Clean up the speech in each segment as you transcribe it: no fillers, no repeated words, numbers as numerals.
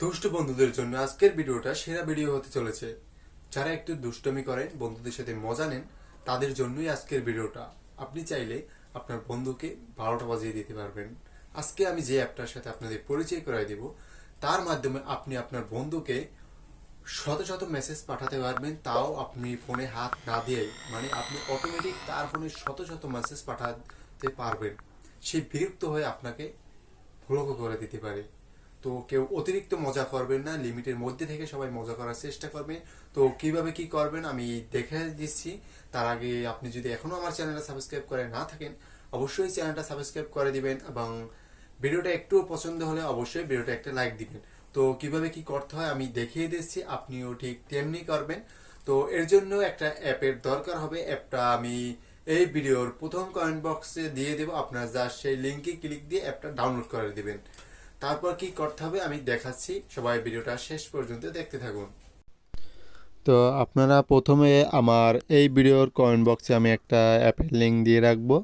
দুষ্ট বন্ধুদের জন্য আজকের ভিডিওটা সেরা ভিডিও হতে চলেছে। যারা একটু দুষ্টমি করেন, বন্ধুদের সাথে মজা নেন, তাদের জন্যই আজকের ভিডিওটা। আপনি চাইলে আপনার বন্ধুকে 12টা বাজিয়ে দিতে পারবেন। আজকে আমি যে অ্যাপটার সাথে আপনাদের পরিচয় করাই দেব, তার মাধ্যমে আপনি আপনার বন্ধুকে শত শত মেসেজ পাঠাতে পারবেন, তাও আপনি ফোনে হাত না দিয়েই, মানে আপনি অটোমেটিক তার ফোনে শত শত মেসেজ পাঠাতে পারবেন। সে বিরক্ত হয়ে আপনাকে ব্লকও করে দিতে পারে। তো কেউ অতিরিক্ত মজা করবেন না, লিমিটের মধ্যে থেকে সবাই মজা করার চেষ্টা করবেন। তো কিভাবে কি করবেন আমি দেখে দিচ্ছি। তার আগে আপনি যদি এখনো আমার চ্যানেলটা সাবস্ক্রাইব করে না থাকেন, অবশ্যই চ্যানেলটা সাবস্ক্রাইব করে দিবেন এবং ভিডিওটা একটু পছন্দ হলে অবশ্যই ভিডিওটা একটা লাইক দিবেন। তো কিভাবে কি করতে হয় আমি দেখিয়ে দিচ্ছি, আপনিও ঠিক তেমনি করবেন। তো এর জন্য একটা অ্যাপের দরকার হবে। অ্যাপটা আমি এই ভিডিওর প্রথম কমেন্ট বক্সে দিয়ে দেবো, আপনারা জাস্ট সেই লিঙ্কে ক্লিক দিয়ে অ্যাপটা ডাউনলোড করে দিবেন। তারপর কি করতে হবে আমি দেখাচ্ছি, সবাই ভিডিওটা শেষ পর্যন্ত দেখতে থাকুন। তো আপনারা প্রথমে আমার এই ভিডিওর কমেন্ট বক্সে আমি একটা অ্যাপের লিঙ্ক দিয়ে রাখবো।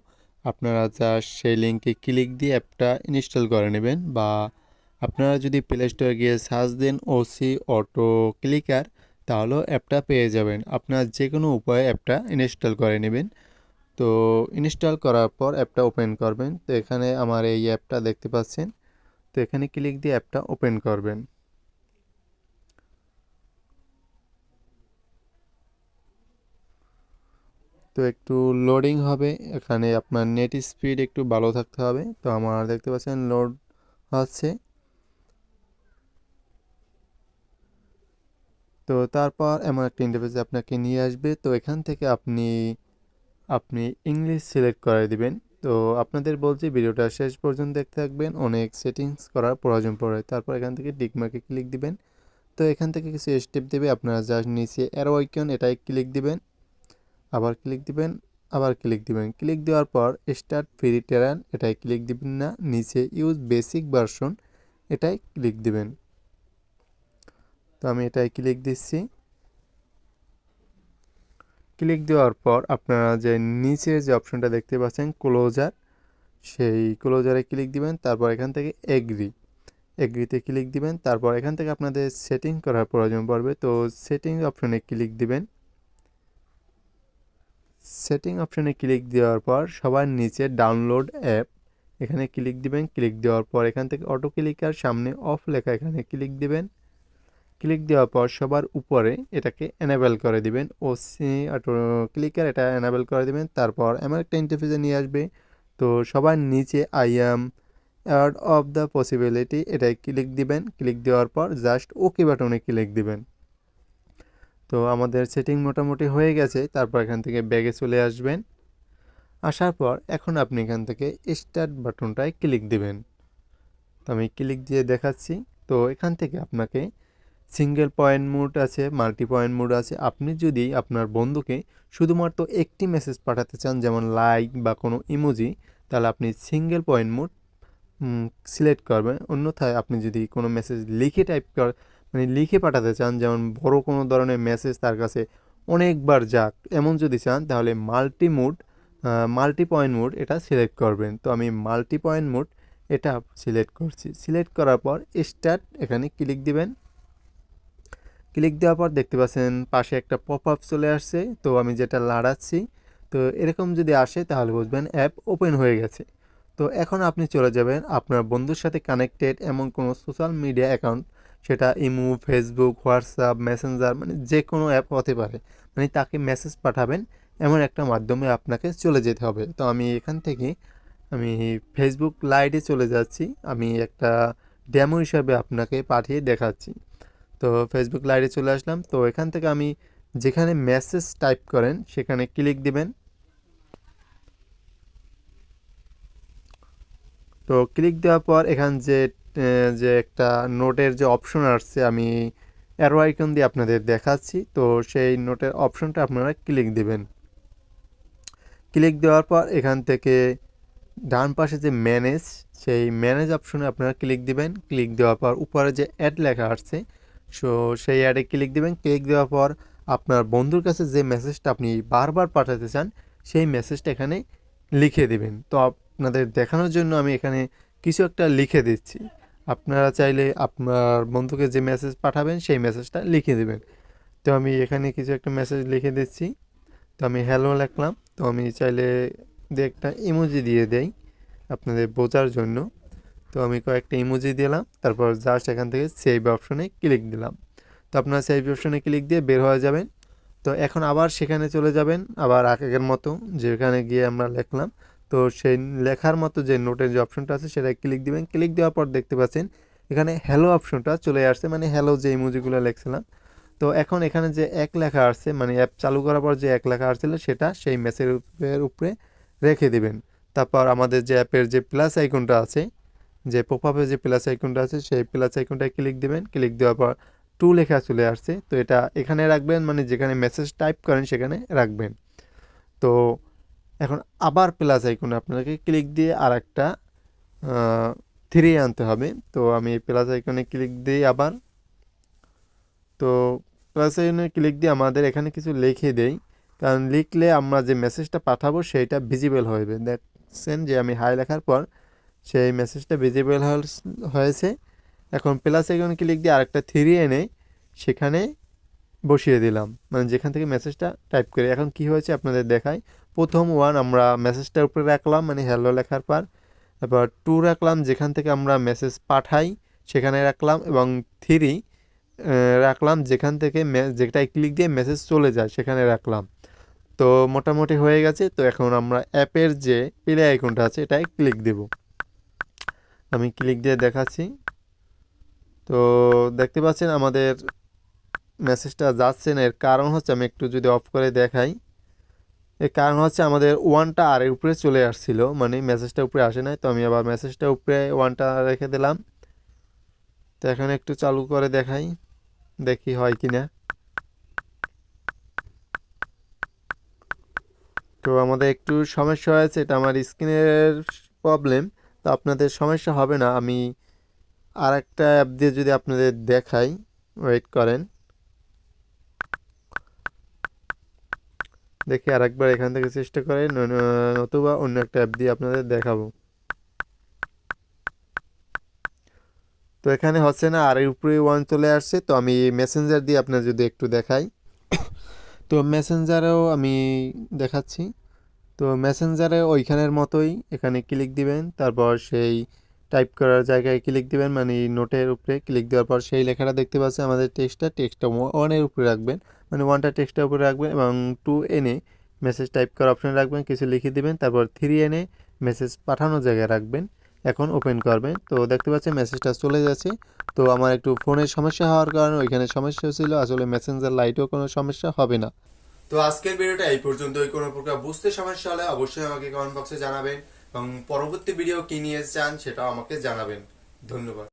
আপনারা জাস্ট সেই লিঙ্কে ক্লিক দিয়ে অ্যাপটা ইনস্টল করে নেবেন, বা আপনারা যদি প্লে স্টোরে গিয়ে সার্চ দেন ওসি অটো ক্লিকার, তাহলেও অ্যাপটা পেয়ে যাবেন। আপনার যে কোনো উপায়ে অ্যাপটা ইনস্টল করে নেবেন। তো ইনস্টল করার পর অ্যাপটা ওপেন করবেন। তো এখানে আমার এই অ্যাপটা দেখতে পাচ্ছেন। তো এখানে ক্লিক দিয়ে অ্যাপটা ওপেন করবেন। তো একটু লোডিং হবে, এখানে আপনার নেট স্পিড একটু ভালো থাকতে হবে। তো আমার দেখতে পাচ্ছেন লোড হচ্ছে। তো তারপর এমন একটা ইন্টারফেসে আপনাকে নিয়ে আসবে। তো এখান থেকে আপনি আপনি ইংলিশ সিলেক্ট করে দিবেন। তো আপনাদের বলছি ভিডিওটা শেষ পর্যন্ত দেখতে থাকবেন, অনেক সেটিংস করার প্রয়োজন পড়ে। তারপর এখান থেকে টিকমার্কে ক্লিক দিবেন। তো এখান থেকে কিছু স্টেপ দেবে, আপনারা জাস্ট নিচে অ্যারো আইকন এটাই ক্লিক দিবেন, আবার ক্লিক দিবেন, আবার ক্লিক দিবেন। ক্লিক দেওয়ার পর স্টার্ট ফ্রি টেরান এটাই ক্লিক দিবেন না, নিচে ইউজ বেসিক ভার্সন এটাই ক্লিক দিবেন। তো আমি এটাই ক্লিক দিচ্ছি। ক্লিক দেওয়ার পর আপনারা যে নিচের যে অপশনটা দেখতে পাচ্ছেন ক্লোজার, সেই ক্লোজারে ক্লিক দিবেন। তারপর এখান থেকে এগ্রিতে ক্লিক দিবেন। তারপর এখান থেকে আপনাদের সেটিং করার প্রয়োজন পড়বে। তো সেটিং অপশনে ক্লিক দিবেন। সেটিং অপশনে ক্লিক দেওয়ার পর সবার নিচে ডাউনলোড অ্যাপ এখানে ক্লিক দিবেন। ক্লিক দেওয়ার পর এখান থেকে অটো ক্লিকার সামনে অফ লেখা এখানে ক্লিক দিবেন। ক্লিক দেওয়ার পর সবার উপরে এটাকে এনেবেল করে দিবেন, ওসি অটো ক্লিকার এটা এনেবেল করে দিবেন। তারপর এমন একটা ইন্টারফেসে নিয়ে আসবে। তো সবার নিচে I am aware of the possibility এটাই ক্লিক দিবেন। ক্লিক দেওয়ার পর জাস্ট ওকে বাটনে ক্লিক দিবেন। তো আমাদের সেটিং মোটামুটি হয়ে গেছে। তারপর এখান থেকে ব্যাগে চলে আসবেন। আসার পর এখন আপনি এখান থেকে স্টার্ট বাটনটায় ক্লিক দিবেন। তো আমি ক্লিক দিয়ে দেখাচ্ছি। তো এখান থেকে আপনাকে সিঙ্গেল পয়েন্ট মোড আছে, মাল্টি পয়েন্ট মোড আছে। আপনি যদি আপনার বন্ধুকে শুধুমাত্র একটি মেসেজ পাঠাতে চান, যেমন লাইক বা কোনো ইমোজি, তাহলে আপনি সিঙ্গেল পয়েন্ট মোড সিলেক্ট করবেন। অন্যথায় আপনি যদি কোনো মেসেজ লিখে মানে লিখে পাঠাতে চান, যেমন বড় কোনো ধরনের মেসেজ তার কাছে অনেকবার যাক এমন যদি চান, তাহলে মাল্টি পয়েন্ট মোড এটা সিলেক্ট করবেন। তো আমি মাল্টি পয়েন্ট মোড এটা সিলেক্ট করছি। সিলেক্ট করার পর স্টার্ট এখানে ক্লিক দিবেন। ক্লিক দেওয়ার পর দেখতে পাচ্ছেন পাশে একটা পপ আপ চলে আসছে। তো আমি যেটা লাড়াচ্ছি, তো এরকম যদি আসে তাহলে বুঝবেন অ্যাপ ওপেন হয়ে গেছে। তো এখন আপনি চলে যাবেন আপনার বন্ধুর সাথে কানেক্টেড এমন কোনো সোশ্যাল মিডিয়া অ্যাকাউন্ট, সেটা ইমো, ফেসবুক, হোয়াটসঅ্যাপ, মেসেঞ্জার, মানে যে কোনো অ্যাপ হতে পারে। মানে তাকে মেসেজ পাঠাবেন এমন একটা মাধ্যমে আপনাকে চলে যেতে হবে। তো আমি এখান থেকে আমি ফেসবুক লাইভে চলে যাচ্ছি। আমি একটা ডেমো হিসাবে আপনাকে পাঠিয়ে দেখাচ্ছি। তো ফেসবুক লাইভে চলে আসলাম। তো এখান থেকে আমি যেখানে মেসেজ টাইপ করেন সেখানে ক্লিক দিবেন। তো ক্লিক দেওয়ার পর এখান যে একটা নোটের যে অপশন আসছে, আমি অ্যারো আইকন দিয়ে আপনাদের দেখাচ্ছি। তো সেই নোটের অপশনটা আপনারা ক্লিক দিবেন। ক্লিক দেওয়ার পর এখান থেকে ডান পাশে যে ম্যানেজ, সেই ম্যানেজ অপশনে আপনারা ক্লিক দিবেন। ক্লিক দেওয়ার পর উপরে যে অ্যাড লেখা আসছে, সো সেই অ্যাডে ক্লিক দিবেন। ক্লিক দেওয়ার পর আপনার বন্ধুর কাছে যে মেসেজটা আপনি বারবার পাঠাতে চান, সেই মেসেজটা এখানে লিখে দিবেন। তো আপনাদের দেখানোর জন্য আমি এখানে কিছু একটা লিখে দিচ্ছি। আপনারা চাইলে আপনার বন্ধুকে যে মেসেজ পাঠাবেন সেই মেসেজটা লিখে দেবেন। তো আমি এখানে কিছু একটা মেসেজ লিখে দিচ্ছি। তো আমি হ্যালো লিখলাম। তো আমি চাইলে একটা ইমোজি দিয়ে দেই আপনাদের বোঝার জন্য। তো আমি কয়েকটা ইমোজি দিলাম, তারপর জাস্ট এখান থেকে সেভ অপশনে ক্লিক দিলাম। তো আপনারা সেভ অপশনে ক্লিক দিয়ে বের হয়ে যাবেন। তো এখন আবার সেখানে চলে যাবেন, আবার আগের মতো যেখানে গিয়ে আমরা লিখলাম। তো সেই লেখার মতো যে নোটের যে অপশনটা আছে সেটা ক্লিক দিবেন। ক্লিক দেওয়ার পর দেখতে পাচ্ছেন এখানে হ্যালো অপশনটা চলে আসছে, মানে হ্যালো যে ইমোজিগুলো লিখছিলাম। তো এখন এখানে যে এক লেখা আসছে, মানে অ্যাপ চালু করার পর যে এক লেখা আসছিল সেটা সেই মেসেজের উপরে রেখে দিবেন। তারপর আমাদের যে অ্যাপের যে প্লাস আইকনটা আছে, যে পপআপে যে প্লাস আইকনটা আছে সেই প্লাস আইকনটায় ক্লিক দিবেন। ক্লিক দেওয়ার পর টু লেখা চলে আসছে, তো এটা এখানে রাখবেন, মানে যেখানে মেসেজ টাইপ করেন সেখানে রাখবেন। তো এখন আবার প্লাস আইকনে আপনাকে ক্লিক দিয়ে আর একটা থ্রি আনতে হবে। তো আমি প্লাস আইকনে ক্লিক দিই আবার। তো প্লাস আইকনে ক্লিক দিয়ে আমাদের এখানে কিছু লিখে দেই, কারণ লিখলে আমরা যে মেসেজটা পাঠাবো সেইটা ভিজিবল হবে। দেখছেন যে আমি হাই লেখার পর সেই মেসেজটা ভিজিবল হয়েছে। এখন প্লাস আইকনে ক্লিক দিয়ে আরেকটা থ্রি এনে সেখানে বসিয়ে দিলাম, মানে যেখান থেকে মেসেজটা টাইপ করি। এখন কি হয়েছে আপনাদের দেখাই। প্রথম ওয়ান আমরা মেসেজটার উপরে রাখলাম, মানে হ্যালো লেখার পর। তারপর টু রাখলাম যেখান থেকে আমরা মেসেজ পাঠাই সেখানে রাখলাম, এবং থ্রি রাখলাম যেখান থেকে যেটাই ক্লিক দিয়ে মেসেজ চলে যায় সেখানে রাখলাম। তো মোটামুটি হয়ে গেছে। তো এখন আমরা অ্যাপের যে প্লে আইকনটা আছে এটাই ক্লিক দেব। আমি ক্লিক দিয়ে দেখাচ্ছি। তো দেখতে পাচ্ছেন আমাদের মেসেজটা যাচ্ছে না। এর কারণ হচ্ছে, আমি একটু যদি অফ করে দেখাই, এর কারণ হচ্ছে আমাদের ওয়ানটা আর এর উপরে চলে আসছিল, মানে মেসেজটা উপরে আসে নাই। তো আমি আবার মেসেজটা উপরে ওয়ানটা রেখে দিলাম। তো এখানে একটু চালু করে দেখাই, দেখি হয় কি না। তো আমাদের একটু সমস্যা হয়েছে, এটা আমার স্ক্রিনের প্রবলেম। তো আপনাদের সমস্যা হবে না। আমি আর একটা অ্যাপ দিয়ে যদি আপনাদের দেখাই, ওয়েট করেন, দেখি আরেকবার এখান থেকে চেষ্টা করেন, নতুবা অন্য একটা অ্যাপ দিয়ে আপনাদের দেখাবো। তো এখানে হচ্ছে না, আর এর উপরে ওয়ান চলে আসছে। তো আমি মেসেঞ্জার দিয়ে আপনার যদি একটু দেখাই, তো মেসেঞ্জারেও আমি দেখাচ্ছি। তো মেসেঞ্জারে ওইখানের মতোই এখানে ক্লিক দিবেন, তারপর সেই টাইপ করার জায়গায় ক্লিক দিবেন, মানে নোটের উপরে ক্লিক দেওয়ার পর সেই লেখাটা দেখতে পাচ্ছেন আমাদের টেক্সটটা ওয়ানের উপরে রাখবেন, মানে ওয়ানটা টেক্সটের উপরে রাখবেন, এবং টু এনে মেসেজ টাইপ করার অপশানে রাখবেন, কিছু লিখে দিবেন, তারপর থ্রি এনে মেসেজ পাঠানোর জায়গায় রাখবেন। এখন ওপেন করবেন, তো দেখতে পাচ্ছেন মেসেজটা চলে যাচ্ছে। তো আমার একটু ফোনের সমস্যা হওয়ার কারণে ওইখানে সমস্যা ছিল, আসলে মেসেঞ্জার লাইটেও কোনো সমস্যা হবে না। তো আজকের ভিডিওটা এই পর্যন্তই। কোনো প্রকার বুঝতে সমস্যা হলে অবশ্যই আমাকে কমেন্ট বক্সে জানাবেন, এবং পরবর্তী ভিডিও কি নিয়ে চান সেটাও আমাকে জানাবেন। ধন্যবাদ।